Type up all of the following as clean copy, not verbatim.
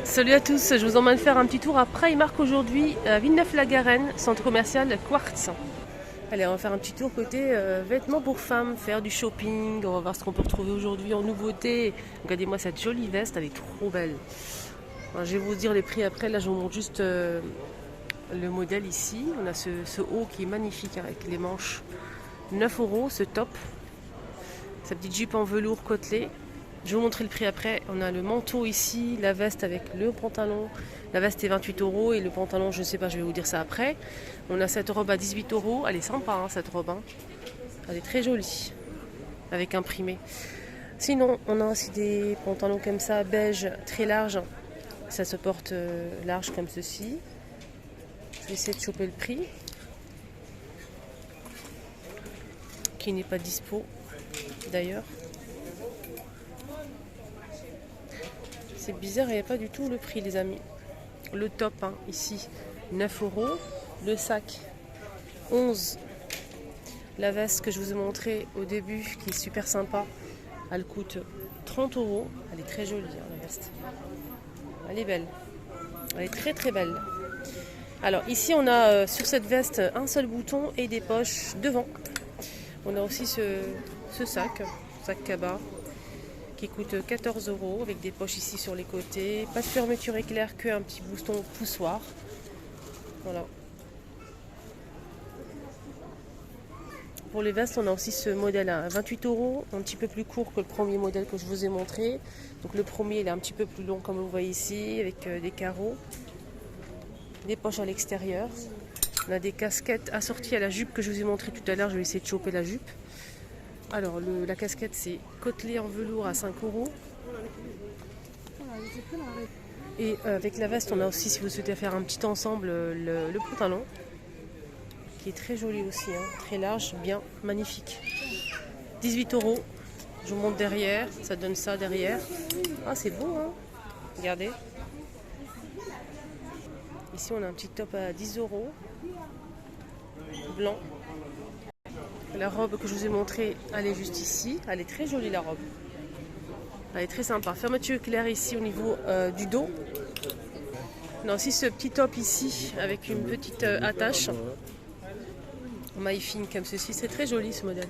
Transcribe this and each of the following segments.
Salut à tous, je vous emmène faire un petit tour à Primark aujourd'hui à Villeneuve-la-Garenne, centre commercial Quartz. Allez, on va faire un petit tour côté vêtements pour femmes, faire du shopping, on va voir ce qu'on peut retrouver aujourd'hui en nouveauté. Regardez-moi cette jolie veste, elle est trop belle. Alors, je vais vous dire les prix après, là je vous montre juste le modèle ici. On a ce haut qui est magnifique avec les manches. 9 euros ce top, sa petite jupe en velours côtelé. Je vais vous montrer le prix après. On a le manteau ici, la veste avec le pantalon. La veste est 28 euros et le pantalon, je ne sais pas, je vais vous dire ça après. On a cette robe à 18 euros. Elle est sympa, hein, cette robe. Hein. Elle est très jolie, avec imprimé. Sinon, on a aussi des pantalons comme ça, beige, très larges. Ça se porte large comme ceci. Je vais essayer de choper le prix, qui n'est pas dispo d'ailleurs. C'est bizarre, il n'y a pas du tout le prix, les amis. Le top, hein, ici, 9 euros. Le sac, 11. La veste que je vous ai montrée au début, qui est super sympa, elle coûte 30 euros. Elle est très jolie, hein, la veste. Elle est belle. Elle est très très belle. Alors ici, on a sur cette veste un seul bouton et des poches devant. On a aussi ce sac cabas, qui coûte 14 euros avec des poches ici sur les côtés. Pas de fermeture éclair, qu'un petit bouton poussoir. Voilà. Pour les vestes, on a aussi ce modèle à 28 euros, un petit peu plus court que le premier modèle que je vous ai montré. Donc le premier, il est un petit peu plus long comme vous voyez ici, avec des carreaux, des poches à l'extérieur. On a des casquettes assorties à la jupe que je vous ai montré tout à l'heure. Je vais essayer de choper la jupe. Alors la casquette, c'est côtelé en velours à 5 euros. Et avec la veste, on a aussi, si vous souhaitez faire un petit ensemble, le pantalon, qui est très joli aussi, hein, très large, bien, magnifique. 18 euros. Je vous montre derrière, ça donne ça derrière. Ah, c'est beau, hein. Regardez. Ici, on a un petit top à 10 euros, blanc. La robe que je vous ai montrée, elle est juste ici. Elle est très jolie, la robe. Elle est très sympa. Fermeture éclair ici au niveau du dos. On a aussi ce petit top ici avec une petite attache en maille fine comme ceci. C'est très joli ce modèle.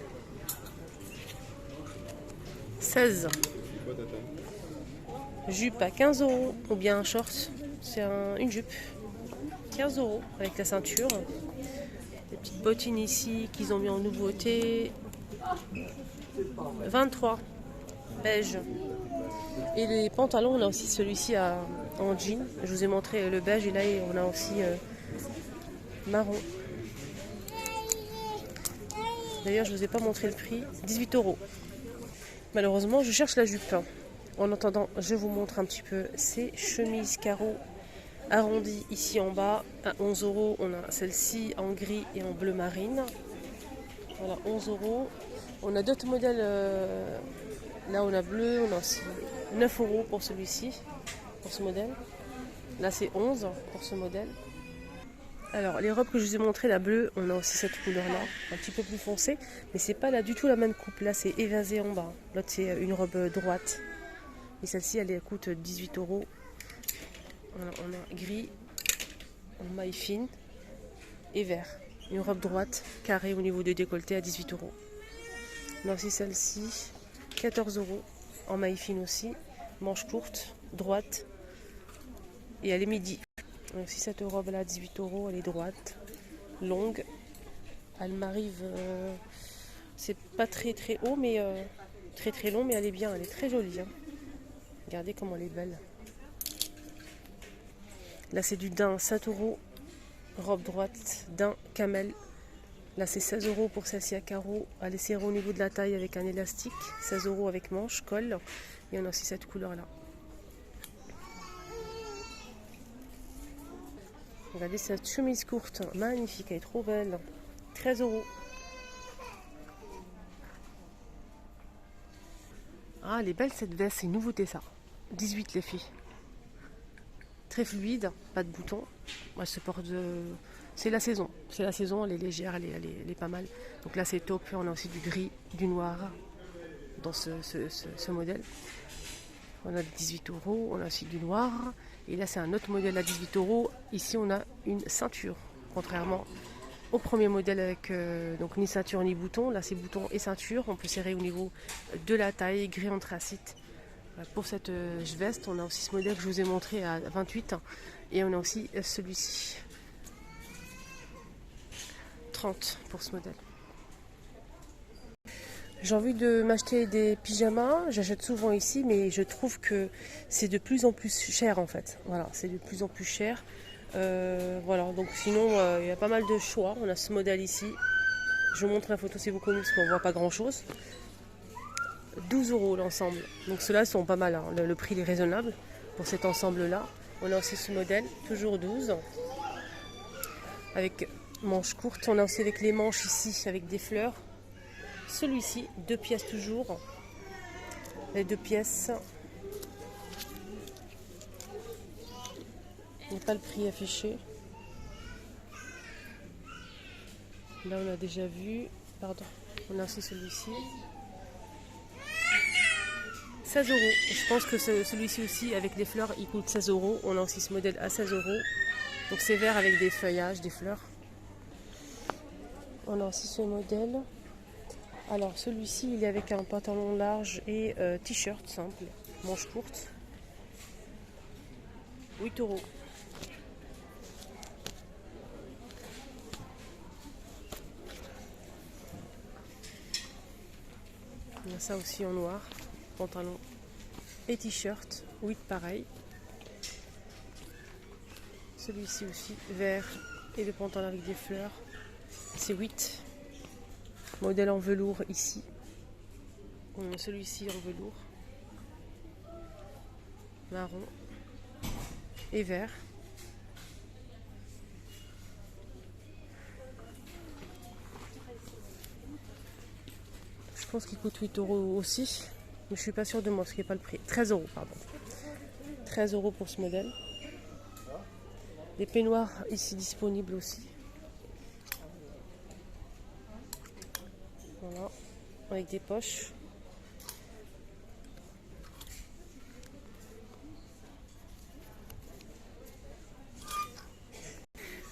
16. Jupe à 15 euros ou bien un short. C'est une jupe. 15 euros avec la ceinture. Des petites bottines ici qu'ils ont mis en nouveauté. 23. Beige. Et les pantalons, on a aussi celui-ci en jean. Je vous ai montré le beige et là on a aussi marron. D'ailleurs, je ne vous ai pas montré le prix. 18 euros. Malheureusement, je cherche la jupe. En attendant, je vous montre un petit peu ces chemises carreaux arrondies ici en bas. À 11 euros, on a celle-ci en gris et en bleu marine. Voilà, 11 euros. On a d'autres modèles. Là, on a bleu. On a aussi 9 euros pour celui-ci, pour ce modèle. Là, c'est 11 pour ce modèle. Alors, les robes que je vous ai montrées, la bleue, on a aussi cette couleur-là, un petit peu plus foncée, mais c'est pas là du tout la même coupe. Là, c'est évasé en bas. L'autre, c'est une robe droite. Et celle-ci, elle coûte 18 euros. Voilà, on a gris, en maille fine et vert. Une robe droite, carrée au niveau des décolletés à 18 euros. On a aussi celle-ci, 14 euros, en maille fine aussi, manche courte, droite, et elle est midi. On a aussi cette robe-là, 18 euros, elle est droite, longue. Elle m'arrive, c'est pas très très haut, mais très très long, mais elle est bien, elle est très jolie. Hein. Regardez comment elle est belle. Là, c'est du daim, 7 euros, robe droite, daim, camel. Là, c'est 16 euros pour celle-ci à carreaux. Elle est serrée au niveau de la taille avec un élastique. 16 euros avec manche, col. Et on a aussi cette couleur-là. Regardez cette chemise courte, magnifique, elle est trop belle. 13 euros. Ah, elle est belle cette veste, c'est une nouveauté ça. 18 les filles. Très fluide, pas de boutons. Elle se porte C'est la saison. C'est la saison, elle est légère, elle est pas mal. Donc là c'est top, on a aussi du gris, du noir dans ce modèle. On a 18 euros, on a aussi du noir. Et là, c'est un autre modèle à 18 euros. Ici, on a une ceinture, contrairement au premier modèle avec donc ni ceinture ni bouton. Là, c'est bouton et ceinture. On peut serrer au niveau de la taille, gris anthracite. Pour cette veste, on a aussi ce modèle que je vous ai montré à 28. Et on a aussi celui-ci. 30 pour ce modèle. J'ai envie de m'acheter des pyjamas, j'achète souvent ici, mais je trouve que c'est de plus en plus cher en fait. Voilà, c'est de plus en plus cher. Voilà, donc sinon il y a pas mal de choix. On a ce modèle ici. Je vous montre la photo si vous connaissez parce qu'on voit pas grand chose. 12 euros l'ensemble. Donc ceux-là sont pas mal, hein. Le prix est raisonnable pour cet ensemble-là. On a aussi ce modèle, toujours 12. Avec manches courtes. On a aussi avec les manches ici, avec des fleurs. Celui-ci, 2 pièces toujours. Les 2 pièces. Il n'y a pas le prix affiché. Là, on a déjà vu. Pardon. On a aussi celui-ci. 16 euros. Je pense que celui-ci aussi, avec les fleurs, il coûte 16 euros. On a aussi ce modèle à 16 euros. Donc c'est vert avec des feuillages, des fleurs. On a aussi ce modèle. Alors celui-ci, il est avec un pantalon large et t-shirt simple, manche courte. 8 euros. On a ça aussi en noir, pantalon et t-shirt, 8 pareil. Celui-ci aussi, vert et le pantalon avec des fleurs, c'est 8. Modèle en velours ici. Celui-ci en velours. Marron et vert. Je pense qu'il coûte 8 euros aussi. Mais je suis pas sûre de moi parce qu'il n'y a pas le prix. 13 euros, pardon. 13 euros pour ce modèle. Des peignoirs ici disponibles aussi. Voilà, avec des poches.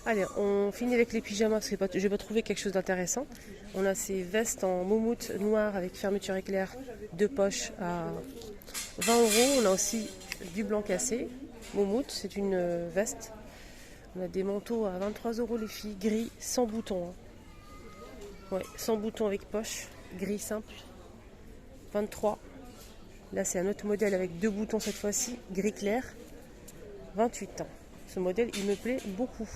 Allez, on finit avec les pyjamas parce que je vais pas trouver quelque chose d'intéressant. On a ces vestes en moumoute noire avec fermeture éclair, 2 poches à 20 euros. On a aussi du blanc cassé, moumoute, c'est une veste. On a des manteaux à 23 euros les filles, gris, sans boutons. Hein. Ouais, sans bouton avec poche, gris simple, 23. Là, c'est un autre modèle avec 2 boutons cette fois-ci, gris clair, 28 ans. Ce modèle, il me plaît beaucoup.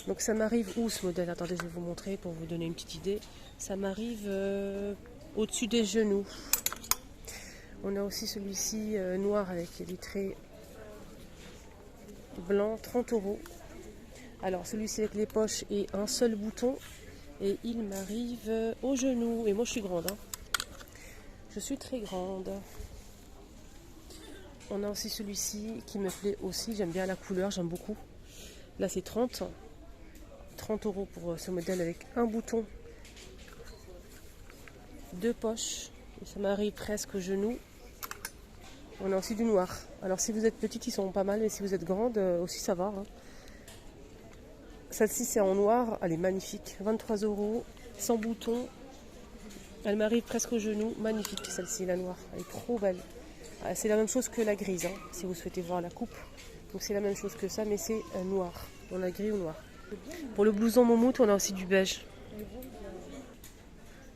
Donc ça m'arrive où ce modèle? Attendez, je vais vous montrer pour vous donner une petite idée. Ça m'arrive au-dessus des genoux. On a aussi celui-ci noir avec des traits blancs, 30 euros. Alors celui-ci avec les poches et un seul bouton. Et il m'arrive au genou. Et moi je suis grande. Hein. Je suis très grande. On a aussi celui-ci qui me plaît aussi. J'aime bien la couleur, j'aime beaucoup. Là c'est 30. 30 euros pour ce modèle avec un bouton. 2 poches. Et ça m'arrive presque au genou. On a aussi du noir. Alors si vous êtes petite, ils sont pas mal. Et si vous êtes grande, aussi ça va. Hein. Celle-ci c'est en noir, elle est magnifique, 23 euros, sans bouton. Elle m'arrive presque au genou, magnifique celle-ci, la noire, elle est trop belle. C'est la même chose que la grise, hein, si vous souhaitez voir la coupe. Donc c'est la même chose que ça, mais c'est noir. On a gris ou noir. Pour le blouson moumoute, on a aussi du beige.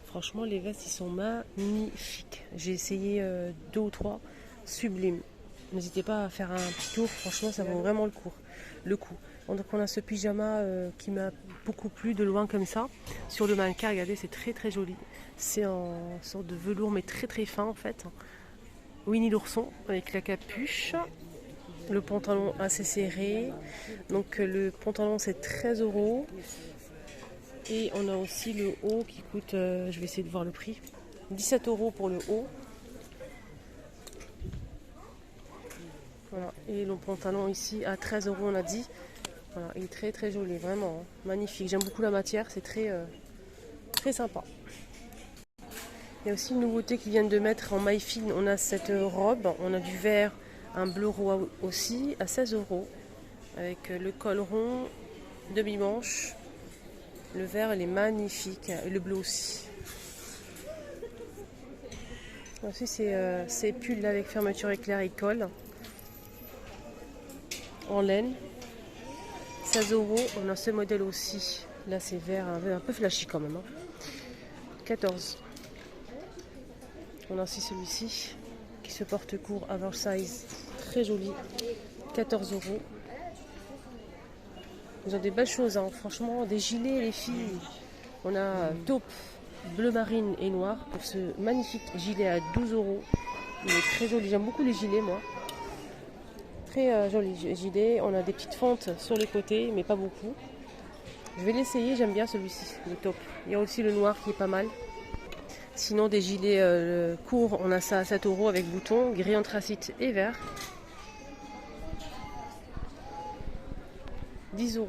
Franchement, les vestes, ils sont magnifiques. J'ai essayé 2 ou 3, sublime. N'hésitez pas à faire un petit tour, franchement, ça vaut vraiment le coup. Donc on a ce pyjama qui m'a beaucoup plu de loin comme ça. Sur le mannequin, regardez, c'est très très joli. C'est en sorte de velours mais très très fin en fait. Winnie l'ourson avec la capuche. Le pantalon assez serré. Donc le pantalon c'est 13 euros. Et on a aussi le haut qui coûte, je vais essayer de voir le prix, 17 euros pour le haut. Voilà. Et le pantalon ici à 13 euros on a dit. Voilà, il est très très joli, vraiment hein. Magnifique. J'aime beaucoup la matière, c'est très, très sympa. Il y a aussi une nouveauté qu'ils viennent de mettre en maille fine. On a cette robe, on a du vert, un bleu roi aussi, à 16 € avec le col rond, demi-manche. Le vert, il est magnifique, et le bleu aussi. Ensuite, c'est ces pulls avec fermeture éclair et col en laine. 16 €. On a ce modèle aussi. Là, c'est vert, un peu flashy quand même. 14. On a aussi celui-ci qui se porte court oversize. Très joli. 14 €. Ils ont des belles choses, hein. Franchement, des gilets, les filles. On a taupe, bleu marine et noir pour ce magnifique gilet à 12 €. Il est très joli. J'aime beaucoup les gilets, moi. Très joli gilet. On a des petites fentes sur les côtés, mais pas beaucoup. Je vais l'essayer. J'aime bien celui-ci, le taupe. Il y a aussi le noir qui est pas mal. Sinon, des gilets courts, on a ça à 7 € avec boutons, gris anthracite et vert. 10 €.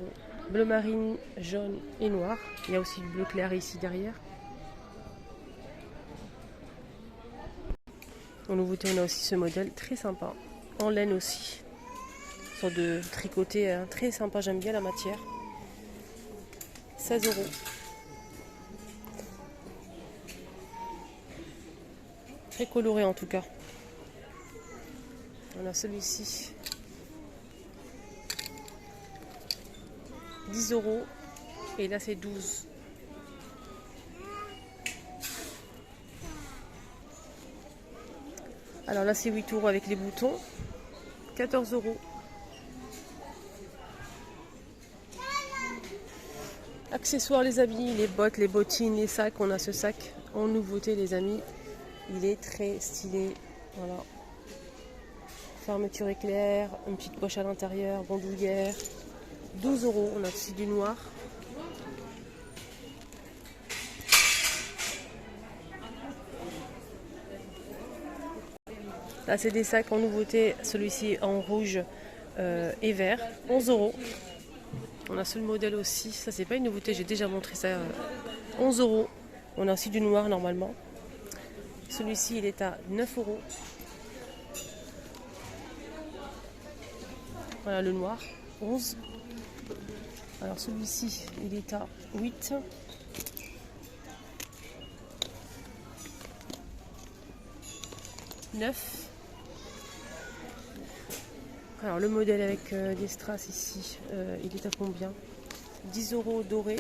Bleu marine, jaune et noir. Il y a aussi le bleu clair ici derrière. En nouveauté, on a aussi ce modèle très sympa. En laine aussi. Sorte de tricoté très sympa. J'aime bien la matière. 16 €. Très coloré en tout cas. On a celui-ci. 10 € et là c'est 12. Alors là c'est 8 € avec les boutons. 14 €. Accessoires les amis, les bottes, les bottines, les sacs. On a ce sac en nouveauté les amis. Il est très stylé. Voilà. Fermeture éclair, une petite poche à l'intérieur, bandoulière. 12 €. On a aussi du noir. Là, c'est des sacs en nouveauté. Celui-ci en rouge et vert. 11 €. On a ce modèle aussi. Ça, c'est pas une nouveauté. J'ai déjà montré ça. 11 €. On a aussi du noir normalement. Celui-ci, il est à 9 €. Voilà le noir. 11. Alors celui-ci, il est à 8. « 9. Alors le modèle avec des strass ici, il est à combien? 10 € doré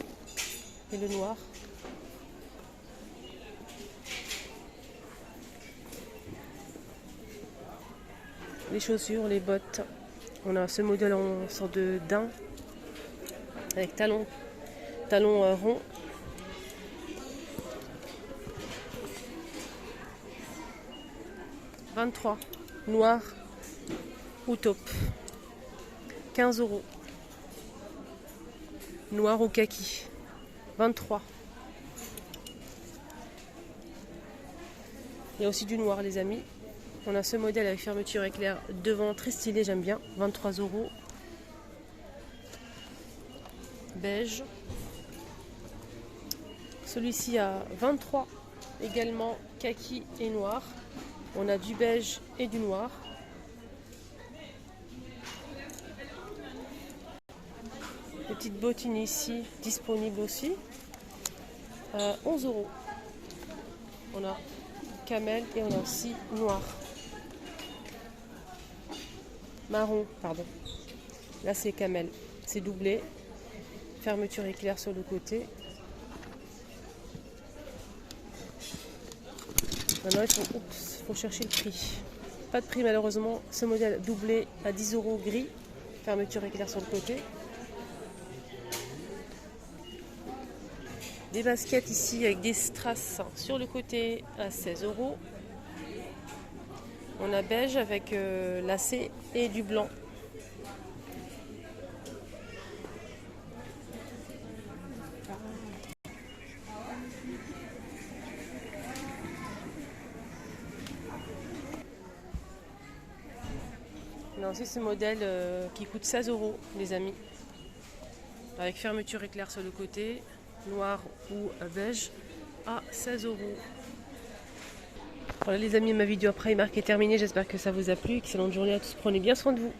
et le noir. Les chaussures, les bottes. On a ce modèle en sorte de daim avec talons ronds. « 23. Noir ou taupe. 15 €. Noir ou kaki. 23. Il y a aussi du noir les amis. On a ce modèle avec fermeture éclair devant, très stylé, j'aime bien. 23 €. Beige. Celui-ci à 23. Également kaki et noir. On a du beige et du noir. Les petites bottines ici disponibles aussi. 11 €. On a camel et on a aussi noir. Marron, pardon. Là c'est camel. C'est doublé. Fermeture éclair sur le côté. Maintenant il faut chercher le prix. Pas de prix malheureusement. Ce modèle doublé à 10 € gris. Fermeture éclair sur le côté. Des baskets ici avec des strass sur le côté à 16 €. On a beige avec lacets et du blanc. On a aussi ce modèle qui coûte 16 € les amis. Avec fermeture éclair sur le côté, noir ou beige à 16 €. Voilà les amis, ma vidéo après Primark est terminée. J'espère que ça vous a plu. Excellente journée à tous. Prenez bien soin de vous.